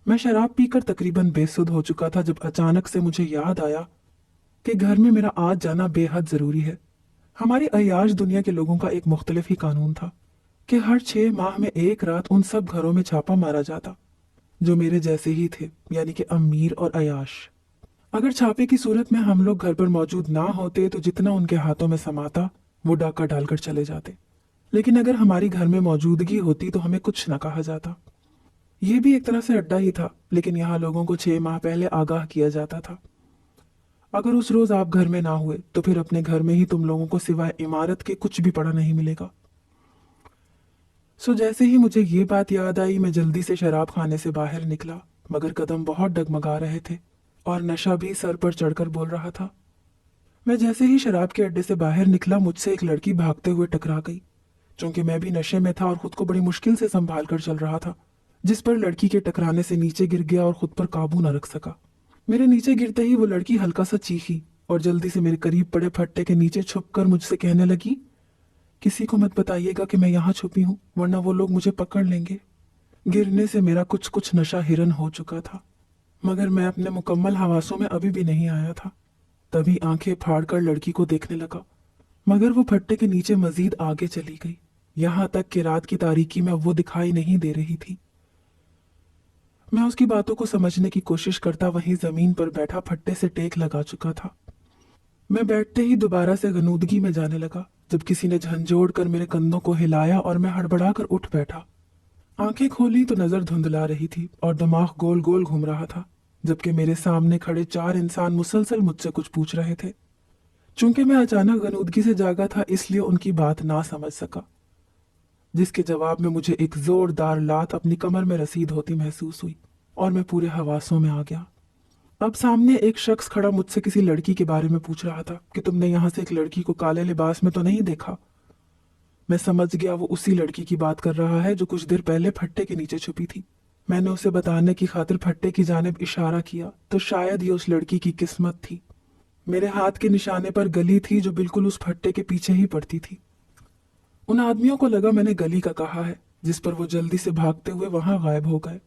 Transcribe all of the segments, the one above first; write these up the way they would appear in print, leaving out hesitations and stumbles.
मैं शराब पीकर तकरीबन बेसुध हो चुका था जब अचानक से मुझे याद आया कि घर में मेरा आज जाना बेहद जरूरी है। हमारी अय्याश दुनिया के लोगों का एक मुख्तलिफ ही कानून था कि हर 6 माह में एक रात उन सब घरों में छापा मारा जाता जो मेरे जैसे ही थे, यानी कि अमीर और अय्याश। अगर छापे की सूरत में हम लोग घर पर मौजूद ना होते तो जितना उनके हाथों में समाता वो डाका डालकर चले जाते, लेकिन अगर हमारी घर में मौजूदगी होती तो हमें कुछ न कहा जाता। ये भी एक तरह से अड्डा ही था, लेकिन यहाँ लोगों को 6 माह पहले आगाह किया जाता था। अगर उस रोज आप घर में ना हुए तो फिर अपने घर में ही तुम लोगों को सिवाय इमारत के कुछ भी पड़ा नहीं मिलेगा। सो जैसे ही मुझे ये बात याद आई मैं जल्दी से शराब खाने से बाहर निकला, मगर कदम बहुत डगमगा रहे थे और नशा भी सर पर चढ़कर बोल रहा था। मैं जैसे ही शराब के अड्डे से बाहर निकला मुझसे एक लड़की भागते हुए टकरा गई। चूंकि मैं भी नशे में था और खुद को बड़ी मुश्किल से संभाल कर चल रहा था, जिस पर लड़की के टकराने से नीचे गिर गया और खुद पर काबू न रख सका। मेरे नीचे गिरते ही वो लड़की हल्का सा चीखी और जल्दी से मेरे करीब पड़े फट्टे के नीचे छुपकर मुझसे कहने लगी, किसी को मत बताइएगा कि मैं यहाँ छुपी हूँ, वरना वो लोग मुझे पकड़ लेंगे। गिरने से मेरा कुछ कुछ नशा हिरन हो चुका था, मगर मैं अपने मुकम्मल हवासों में अभी भी नहीं आया था। तभी आंखें फाड़कर लड़की को देखने लगा, मगर वो फट्टे के नीचे मजीद आगे चली गई, यहाँ तक कि रात की तारीकी में वो दिखाई नहीं दे रही थी। मैं उसकी बातों को समझने की कोशिश करता वहीं जमीन पर बैठा फट्टे से टेक लगा चुका था। मैं बैठते ही दोबारा से गनूदगी में जाने लगा जब किसी ने झंझोड़ कर मेरे कंधों को हिलाया और मैं हड़बड़ा कर उठ बैठा। आंखें खोली तो नजर धुंधला रही थी और दिमाग गोल गोल घूम रहा था, जबकि मेरे सामने खड़े 4 इंसान मुसलसल मुझसे कुछ पूछ रहे थे। चूंकि मैं अचानक गनूदगी से जागा था इसलिए उनकी बात ना समझ सका, जिसके जवाब में मुझे एक जोरदार लात अपनी कमर में रसीद होती महसूस हुई और मैं पूरे हवासों में आ गया। अब सामने एक शख्स खड़ा मुझसे किसी लड़की के बारे में पूछ रहा था कि तुमने यहाँ से एक लड़की को काले लिबास में तो नहीं देखा। मैं समझ गया वो उसी लड़की की बात कर रहा है जो कुछ देर पहले फट्टे के नीचे छुपी थी। मैंने उसे बताने की खातिर फट्टे की जानिब इशारा किया तो शायद ये उस लड़की की किस्मत थी। मेरे हाथ के निशाने पर गली थी जो बिल्कुल उस फट्टे के पीछे ही पड़ती थी। उन आदमियों को लगा मैंने गली का कहा है, जिस पर वो जल्दी से भागते हुए वहां गायब हो गए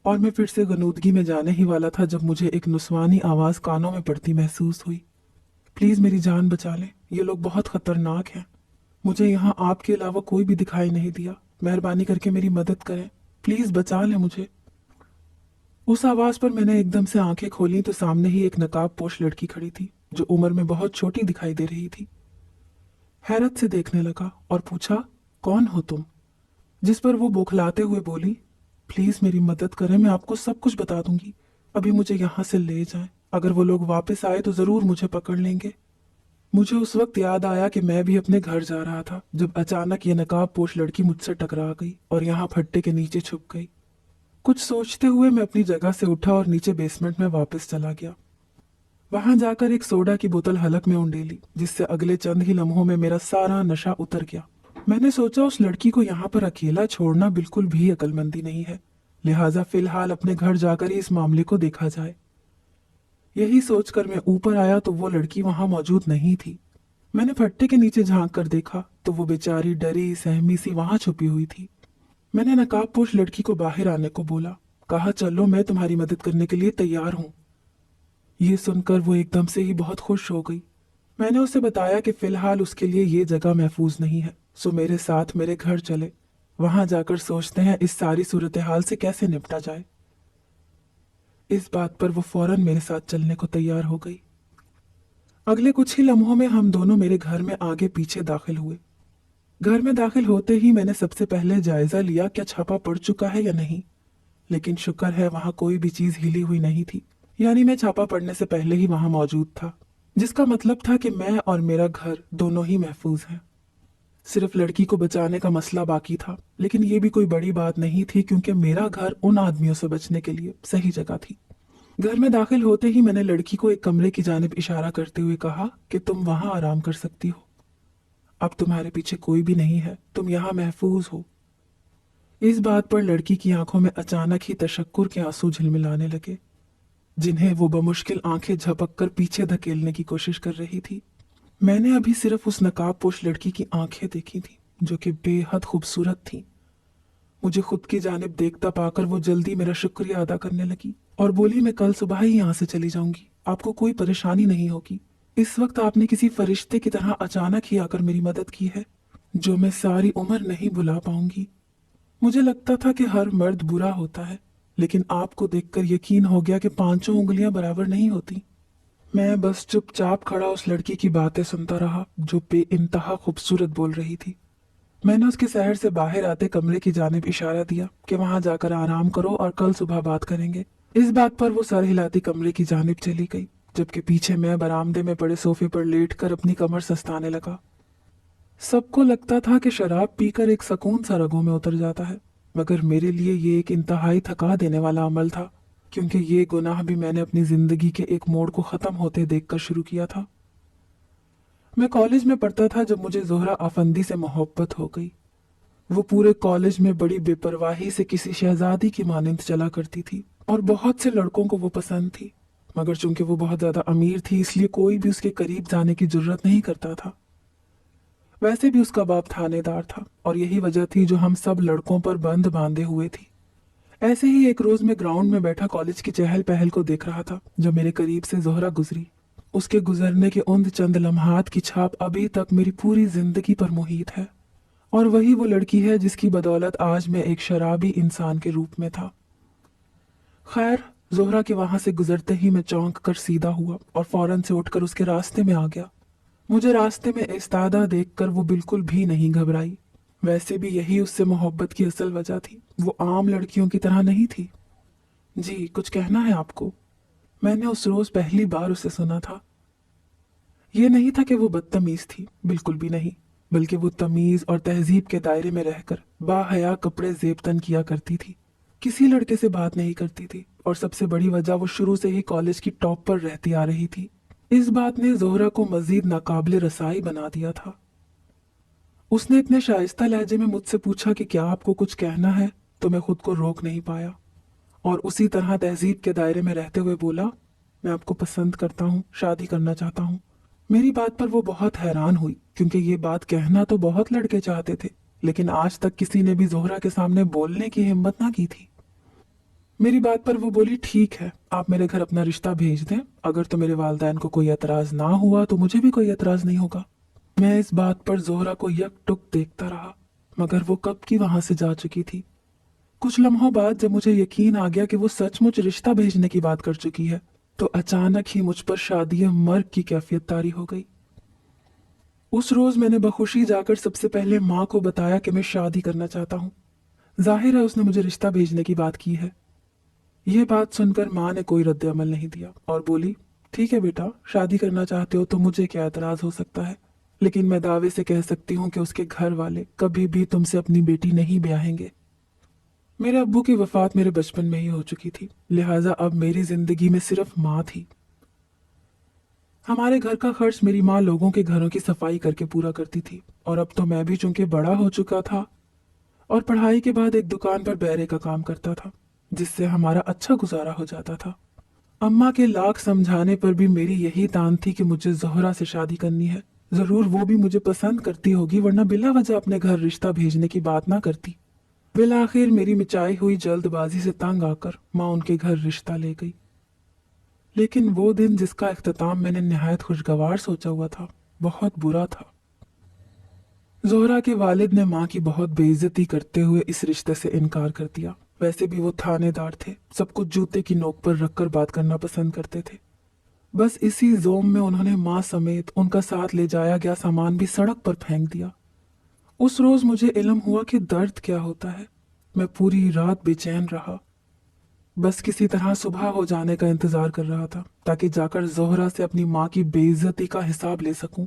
और मैं फिर से गनूदगी में जाने ही वाला था जब मुझे एक नुस्वानी आवाज कानों में पड़ती महसूस हुई, प्लीज मेरी जान बचा लें, ये लोग बहुत खतरनाक हैं। मुझे यहाँ आपके अलावा कोई भी दिखाई नहीं दिया, मेहरबानी करके मेरी मदद करें, प्लीज बचा लें मुझे। उस आवाज पर मैंने एकदम से आंखें खोली तो सामने ही एक नकाब पोश लड़की खड़ी थी जो उम्र में बहुत छोटी दिखाई दे रही थी। हैरत से देखने लगा और पूछा, कौन हो तुम? जिस पर वो बौखलाते हुए बोली, प्लीज मेरी मदद करें, मैं आपको सब कुछ बता दूंगी, अभी मुझे यहाँ से ले जाएं, अगर वो लोग वापस आए तो जरूर मुझे पकड़ लेंगे। मुझे उस वक्त याद आया कि मैं भी अपने घर जा रहा था जब अचानक ये नकाब पोश लड़की मुझसे टकरा गई और यहाँ फट्टे के नीचे छुप गई। कुछ सोचते हुए मैं अपनी जगह से उठा और नीचे बेसमेंट में वापस चला गया। वहां जाकर एक सोडा की बोतल हलक में उंडेली, जिससे अगले चंद ही लम्हों में मेरा सारा नशा उतर गया। मैंने सोचा उस लड़की को यहाँ पर अकेला छोड़ना बिल्कुल भी अक्लमंदी नहीं है, लिहाजा फिलहाल अपने घर जाकर ही इस मामले को देखा जाए। यही सोचकर मैं ऊपर आया तो वो लड़की वहां मौजूद नहीं थी। मैंने फट्टे के नीचे झांक कर देखा तो वो बेचारी डरी सहमी सी वहां छुपी हुई थी। मैंने नकाबपोश लड़की को बाहर आने को बोला, कहा चलो मैं तुम्हारी मदद करने के लिए तैयार हूँ। ये सुनकर वो एकदम से ही बहुत खुश हो गई। मैंने उसे बताया कि फिलहाल उसके लिए ये जगह महफूज नहीं है, सो मेरे साथ मेरे घर चले, वहां जाकर सोचते हैं इस सारी सूरत हाल से कैसे निपटा जाए। इस बात पर वो फौरन मेरे साथ चलने को तैयार हो गई। अगले कुछ ही लम्हों में हम दोनों मेरे घर में आगे पीछे दाखिल हुए। घर में दाखिल होते ही मैंने सबसे पहले जायजा लिया क्या छापा पड़ चुका है या नहीं, लेकिन शुक्र है वहां कोई भी चीज हिली हुई नहीं थी, यानी मैं छापा पड़ने से पहले ही वहां मौजूद था, जिसका मतलब था कि मैं और मेरा घर दोनों ही महफूज हैं। सिर्फ लड़की को बचाने का मसला बाकी था, लेकिन ये भी कोई बड़ी बात नहीं थी क्योंकि मेरा घर उन आदमियों से बचने के लिए सही जगह थी। घर में दाखिल होते ही मैंने लड़की को एक कमरे की जानिब इशारा करते हुए कहा कि तुम वहां आराम कर सकती हो, अब तुम्हारे पीछे कोई भी नहीं है, तुम यहाँ महफूज हो। इस बात पर लड़की की आंखों में अचानक ही तशक्कुर के आंसू झिलमिलाने लगे, जिन्हें वो बमुश्किल आंखें झपक कर पीछे धकेलने की कोशिश कर रही थी। मैंने अभी सिर्फ उस नकाबपोश लड़की की आंखें देखी थी जो कि बेहद खूबसूरत थी। मुझे खुद की जानिब देखता पाकर वो जल्दी मेरा शुक्रिया अदा करने लगी और बोली, मैं कल सुबह ही यहाँ से चली जाऊंगी, आपको कोई परेशानी नहीं होगी। इस वक्त आपने किसी फरिश्ते की तरह अचानक ही आकर मेरी मदद की है, जो मैं सारी उम्र नहीं भुला पाऊंगी। मुझे लगता था कि हर मर्द बुरा होता है, लेकिन आपको देखकर यकीन हो गया कि पांचों उंगलियां बराबर नहीं होती। मैं बस चुपचाप खड़ा उस लड़की की बातें सुनता रहा, जो बेइंतहा खूबसूरत बोल रही थी। मैंने उसके शहर से बाहर आते कमरे की जानिब इशारा दिया कि वहां जाकर आराम करो और कल सुबह बात करेंगे। इस बात पर वो सर हिलाती कमरे की जानिब चली गई, जबकि पीछे मैं बरामदे में पड़े सोफे पर लेटकर अपनी कमर सस्ताने लगा। सबको लगता था कि शराब पीकर एक सुकून सा रगों में उतर जाता है, मगर मेरे लिए ये एक इंतहाई थका देने वाला अमल था, क्योंकि ये गुनाह भी मैंने अपनी जिंदगी के एक मोड़ को खत्म होते देखकर शुरू किया था। मैं कॉलेज में पढ़ता था जब मुझे जोहरा अफंदी से मोहब्बत हो गई। वो पूरे कॉलेज में बड़ी बेपरवाही से किसी शहजादी की मानिंद चला करती थी और बहुत से लड़कों को वो पसंद थी, मगर चूंकि वो बहुत ज्यादा अमीर थी इसलिए कोई भी उसके करीब जाने की जरूरत नहीं करता था। वैसे भी उसका बाप थानेदार था और यही वजह थी जो हम सब लड़कों पर बंद बांधे हुए थी। ऐसे ही एक रोज मैं ग्राउंड में बैठा कॉलेज की चहल पहल को देख रहा था जब मेरे करीब से जोहरा गुजरी। उसके गुजरने के उन चंद लम्हात की छाप अभी तक मेरी पूरी जिंदगी पर मुहित है, और वही वो लड़की है जिसकी बदौलत आज मैं एक शराबी इंसान के रूप में था। खैर, जोहरा के वहां से गुजरते ही मैं चौंक कर सीधा हुआ और फौरन से उठकर उसके रास्ते में आ गया। मुझे रास्ते में इस्तादा देखकर वो बिल्कुल भी नहीं घबराई। वैसे भी यही उससे मोहब्बत की असल वजह थी, वो आम लड़कियों की तरह नहीं थी। जी, कुछ कहना है आपको? मैंने उस रोज पहली बार उसे सुना था। ये नहीं था कि वो बदतमीज थी, बिल्कुल भी नहीं, बल्कि वो तमीज और तहजीब के दायरे में रहकर बाहया कपड़े जेबतन किया करती थी, किसी लड़के से बात नहीं करती थी, और सबसे बड़ी वजह वो शुरू से ही कॉलेज की टॉप पर रहती आ रही थी। इस बात ने जोहरा को मजीद नाकाबिले रसाई बना दिया था। उसने इतने शाइस्ता लहजे में मुझसे पूछा कि क्या आपको कुछ कहना है, तो मैं खुद को रोक नहीं पाया और उसी तरह तहजीब के दायरे में रहते हुए बोला, मैं आपको पसंद करता हूँ, शादी करना चाहता हूँ। मेरी बात पर वो बहुत हैरान हुई, क्योंकि ये बात कहना तो बहुत लड़के चाहते थे, लेकिन आज तक किसी ने भी जोहरा के सामने बोलने की हिम्मत ना की थी। मेरी बात पर वो बोली, ठीक है, आप मेरे घर अपना रिश्ता भेज दें, अगर तो मेरे वालिदैन को कोई एतराज ना हुआ तो मुझे भी कोई एतराज नहीं होगा। मैं इस बात पर जोहरा को यकटुक देखता रहा, मगर वो कब की वहां से जा चुकी थी। कुछ लम्हों बाद जब मुझे यकीन आ गया कि वो सचमुच रिश्ता भेजने की बात कर चुकी है, तो अचानक ही मुझ पर शादी मर्ग की कैफियत तारी हो गई। उस रोज मैंने बखुशी जाकर सबसे पहले माँ को बताया कि मैं शादी करना चाहता हूँ। जाहिर है उसने मुझे रिश्ता भेजने की बात की है। यह बात सुनकर माँ ने कोई रद्द अमल नहीं दिया और बोली, ठीक है बेटा, शादी करना चाहते हो तो मुझे क्या एतराज हो सकता है, लेकिन मैं दावे से कह सकती हूँ कि उसके घर वाले कभी भी तुमसे अपनी बेटी नहीं ब्याहेंगे। मेरे अब्बू की वफात मेरे बचपन में ही हो चुकी थी, लिहाजा अब मेरी जिंदगी में सिर्फ माँ थी। हमारे घर का खर्च मेरी माँ लोगों के घरों की सफाई करके पूरा करती थी, और अब तो मैं भी चूंकि बड़ा हो चुका था और पढ़ाई के बाद एक दुकान पर बैरे का काम करता था, जिससे हमारा अच्छा गुजारा हो जाता था। अम्मा के लाख समझाने पर भी मेरी यही तान थी कि मुझे जोहरा से शादी करनी है। जरूर वो भी मुझे पसंद करती होगी, वरना बिला वजह अपने घर रिश्ता भेजने की बात ना करती। बिलाखिर मेरी मिचाई हुई जल्दबाजी से तंग आकर माँ उनके घर रिश्ता ले गई। लेकिन वो दिन जिसका इख्तिताम मैंने निहायत खुशगवार सोचा हुआ था, बहुत बुरा था। जोहरा के वालिद ने माँ की बहुत बेइज्जती करते हुए इस रिश्ते से इनकार कर दिया। वैसे भी वो थानेदार थे, सब कुछ जूते की नोक पर रखकर बात करना पसंद करते थे। बस इसी जोम में उन्होंने माँ समेत उनका साथ ले जाया गया सामान भी सड़क पर फेंक दिया। उस रोज मुझे इल्म हुआ कि दर्द क्या होता है। मैं पूरी रात बेचैन रहा, बस किसी तरह सुबह हो जाने का इंतजार कर रहा था ताकि जाकर जोहरा से अपनी माँ की बेइज्जती का हिसाब ले सकूं।